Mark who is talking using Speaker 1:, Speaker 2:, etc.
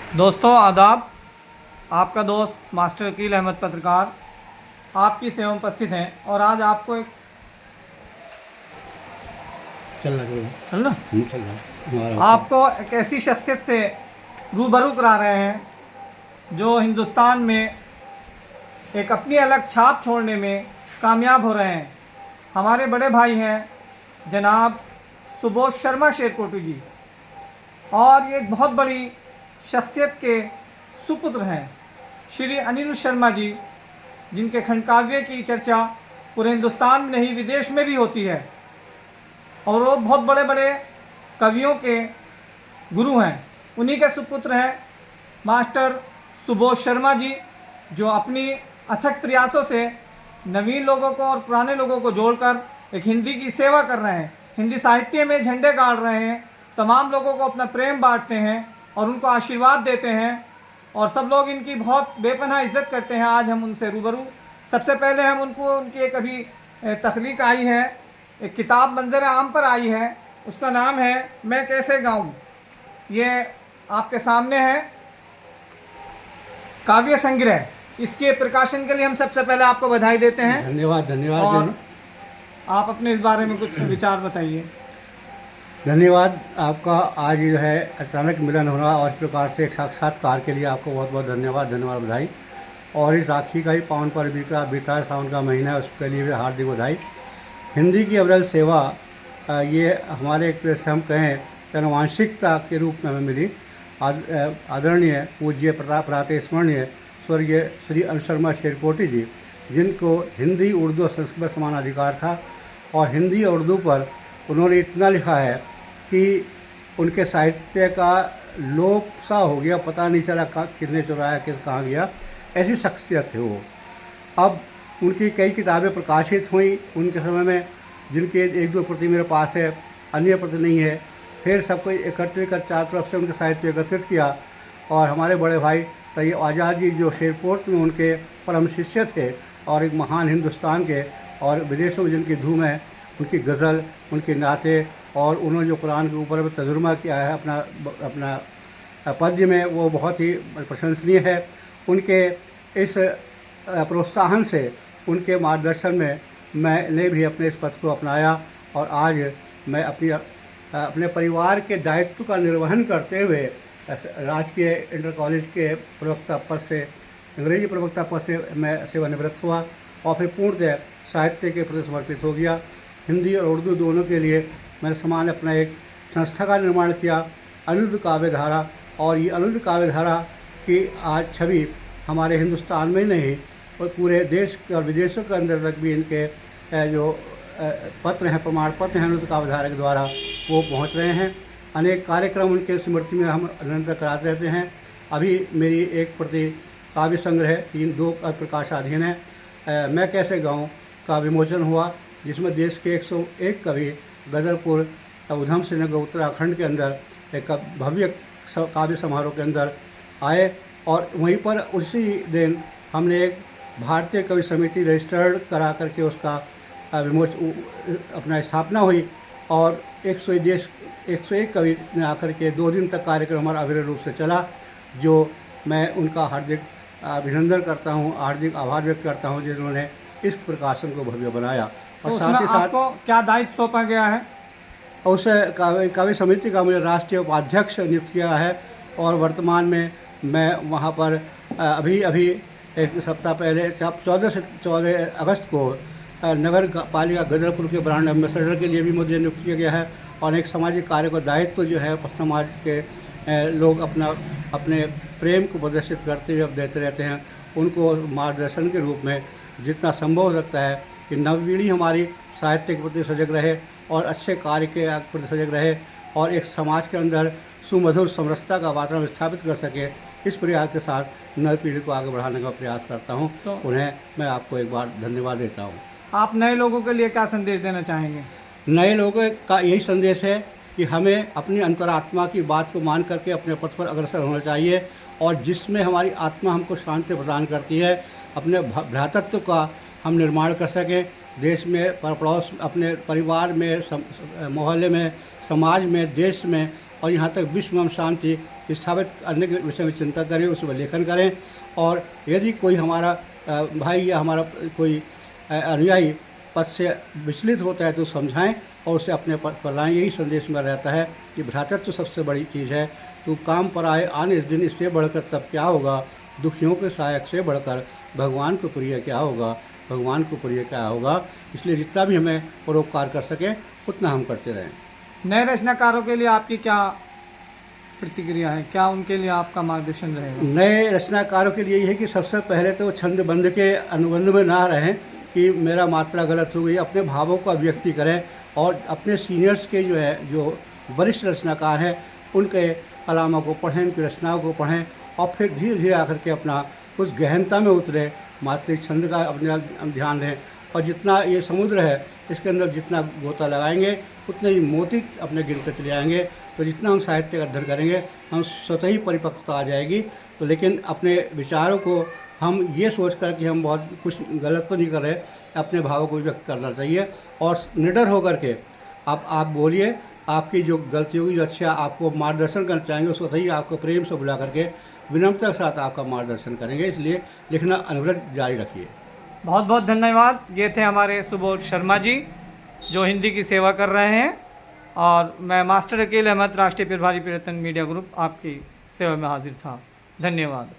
Speaker 1: दोस्तों आदाब। आपका दोस्त मास्टर वकील अहमद पत्रकार आपकी सेवा में उपस्थित हैं और आज आपको एक
Speaker 2: चल रहा
Speaker 1: चल ना
Speaker 2: चल रहा
Speaker 1: आपको एक ऐसी शख्सियत से रूबरू करा रहे हैं जो हिंदुस्तान में एक अपनी अलग छाप छोड़ने में कामयाब हो रहे हैं। हमारे बड़े भाई हैं जनाब सुबोध शर्मा शेरकोटी जी, और ये एक बहुत बड़ी शख्सियत के सुपुत्र हैं श्री अनिल शर्मा जी, जिनके खंडकाव्य की चर्चा पूरे हिंदुस्तान में नहीं विदेश में भी होती है। और वो बहुत बड़े बड़े कवियों के गुरु हैं। उन्हीं के सुपुत्र हैं मास्टर सुबोध शर्मा जी, जो अपनी अथक प्रयासों से नवीन लोगों को और पुराने लोगों को जोड़कर एक हिंदी की सेवा कर रहे हैं, हिंदी साहित्य में झंडे गाड़ रहे हैं, तमाम लोगों को अपना प्रेम बांटते हैं और उनको आशीर्वाद देते हैं, और सब लोग इनकी बहुत बेपनाह इज्जत करते हैं। आज हम उनसे रूबरू, सबसे पहले हम उनको उनकी एक अभी तख्लीक आई है, एक किताब मंजर आम पर आई है, उसका नाम है मैं कैसे गाऊं। ये आपके सामने है काव्य संग्रह। इसके प्रकाशन के लिए हम सबसे पहले आपको बधाई देते हैं।
Speaker 2: धन्यवाद धन्यवाद
Speaker 1: और आप अपने इस बारे में कुछ विचार बताइए।
Speaker 2: धन्यवाद आपका। आज जो है अचानक मिलन होना और इस प्रकार से एक साक्षात्कार के लिए आपको बहुत बहुत धन्यवाद बधाई। और इस राखी का ही पावन पर बीता है, सावन का महीना है, उसके लिए भी हार्दिक बधाई। हिंदी की अविरल सेवा ये हमारे एक तरह से हम कहें अनुवांशिकता के रूप में हमें मिली। आदरणीय पूज्य प्रातः स्मरणीय स्वर्गीय श्री अनिल शर्मा शेरकोटी जी, जिनको हिंदी उर्दू और संस्कृत में समान अधिकार था, और हिंदी और उर्दू पर उन्होंने इतना लिखा है कि उनके साहित्य का लोप सा हो गया, पता नहीं चला किसने चुराया कहाँ गया, ऐसी शख्सियत थे वो। अब उनकी कई किताबें प्रकाशित हुई उनके समय में, जिनके एक दो प्रति मेरे पास है, अन्य प्रति नहीं है। फिर सबको एकत्रित कर चारों तरफ से उनके साहित्य एकत्रित किया, और हमारे बड़े भाई तैयब आज़ाद जी जो शेरकोट में उनके परम शिष्य थे और एक महान हिंदुस्तान के, और विदेशों में जिनकी धूम है, उनकी गज़ल, उनके नाते, और उन्होंने जो कुरान के ऊपर में तजुर्मा किया है अपना पद्य में, वो बहुत ही प्रशंसनीय है। उनके इस प्रोत्साहन से, उनके मार्गदर्शन में मैंने भी अपने इस पद को अपनाया, और आज मैं अपने परिवार के दायित्व का निर्वहन करते हुए राजकीय इंटर कॉलेज के प्रवक्ता पद से, अंग्रेजी प्रवक्ता पद से मैं सेवानिवृत्त हुआ, और फिर पूर्णतः साहित्य के प्रति समर्पित हो गया। हिंदी और उर्दू दोनों के लिए मैंने समान अपना एक संस्था का निर्माण किया, अनिरुद्ध काव्य धारा। और ये अनिरुद्ध काव्य धारा की आज छवि हमारे हिंदुस्तान में नहीं और पूरे देश और विदेशों के अंदर तक भी इनके जो पत्र हैं, प्रमाण पत्र हैं अनिरुद्ध काव्य धारा के द्वारा, वो पहुंच रहे हैं। अनेक कार्यक्रम उनके स्मृति में हम निरंतर कराते रहते हैं। अभी मेरी एक प्रति काव्य संग्रह 3-2 प्रकाशाधीन है, मैं कैसे गाऊं का विमोचन हुआ, जिसमें देश के 101 कवि गदरपुर उधम सिंह नगर उत्तराखंड के अंदर एक भव्य काव्य समारोह के अंदर आए, और वहीं पर उसी दिन हमने एक भारतीय कवि समिति रजिस्टर्ड करा करके उसका अपना स्थापना हुई, और 101 कवि ने आकर के 2 दिन तक कार्यक्रम हमारा अविरल रूप से चला, जो मैं उनका हार्दिक अभिनंदन करता हूँ, हार्दिक आभार व्यक्त करता हूँ जिन्होंने इस प्रकाशन को भव्य बनाया। और साथ ही साथ आपको
Speaker 1: क्या दायित्व सौंपा गया है?
Speaker 2: उस काव्य समिति का मुझे राष्ट्रीय उपाध्यक्ष नियुक्त किया है, और वर्तमान में मैं वहाँ पर अभी एक सप्ताह पहले 14 अगस्त को नगर पालिका गदरपुर के ब्रांड एम्बेसडर के लिए भी मुझे नियुक्त किया गया है। और एक सामाजिक कार्य का दायित्व जो है समाज के लोग अपने प्रेम को प्रदर्शित करते हुए अब देते रहते हैं, उनको मार्गदर्शन के रूप में जितना संभव हो सकता है कि नवपीढ़ी हमारी साहित्य के प्रति सजग रहे और अच्छे कार्य के प्रति सजग रहे, और एक समाज के अंदर सुमधुर समरसता का वातावरण स्थापित कर सके। इस प्रयास के साथ नई पीढ़ी को आगे बढ़ाने का प्रयास करता हूँ। तो उन्हें मैं आपको एक बार धन्यवाद देता हूँ।
Speaker 1: आप नए लोगों के लिए क्या संदेश देना चाहेंगे?
Speaker 2: नए लोगों का यही संदेश है कि हमें अपनी अंतरात्मा की बात को मान करके अपने पथ पर अग्रसर होना चाहिए, और जिसमें हमारी आत्मा हमको शांति प्रदान करती है, अपने भ्रातृत्व का हम निर्माण कर सकें। देश में पड़ोस, अपने परिवार में, मोहल्ले में, समाज में, देश में और यहाँ तक विश्व में हम शांति स्थापित करने के विषय में चिंता करें, उस पर लेखन करें। और यदि कोई हमारा भाई या हमारा कोई अनुयायी पद से विचलित होता है तो समझाएं और उसे अपने पद पर लाएं। यही संदेश में रहता है कि भ्रातृत्व सबसे बड़ी चीज़ है। तू काम पर आए आने इस दिन, इससे बढ़कर तब क्या होगा, दुखियों के सहायक से बढ़कर भगवान को प्रिय क्या होगा, भगवान को प्रिय क्या होगा। इसलिए जितना भी हमें परोपकार कर सकें उतना हम करते रहें।
Speaker 1: नए रचनाकारों के लिए आपकी क्या प्रतिक्रिया है, क्या उनके लिए आपका मार्गदर्शन रहेगा?
Speaker 2: नए रचनाकारों के लिए ये है कि सबसे पहले तो छंदबंद के अनुबंध में ना रहें कि मेरा मात्रा गलत हो गई। अपने भावों को अभिव्यक्ति करें और अपने सीनियर्स के जो वरिष्ठ रचनाकार हैं उनके कलामों को पढ़ें, उनकी रचनाओं को पढ़ें और फिर धीरे धीरे आकर के अपना उस गहनता में उतरें, मात्रिक छंद का अपने ध्यान दें। और जितना ये समुद्र है इसके अंदर जितना गोता लगाएंगे उतने ही मोती अपने गिनते चले आएंगे। तो जितना हम साहित्य का अध्ययन करेंगे हम स्वतः ही परिपक्वता आ जाएगी। तो लेकिन अपने विचारों को हम ये सोचकर कि हम बहुत कुछ गलत तो नहीं कर रहे, अपने भावों को व्यक्त करना चाहिए और निडर होकर के आप बोलिए। आपकी जो गलती होगी, जो अच्छा आपको मार्गदर्शन करना चाहेंगे, स्वतः ही आपको प्रेम से बुला करके विनम्रता के साथ आपका मार्गदर्शन करेंगे। इसलिए लिखना अनवरत जारी रखिए।
Speaker 1: बहुत बहुत धन्यवाद। ये थे हमारे सुबोध शर्मा जी जो हिंदी की सेवा कर रहे हैं, और मैं मास्टर अकील अहमद, राष्ट्रीय प्रभारी प्रयत्न मीडिया ग्रुप, आपकी सेवा में हाजिर था। धन्यवाद।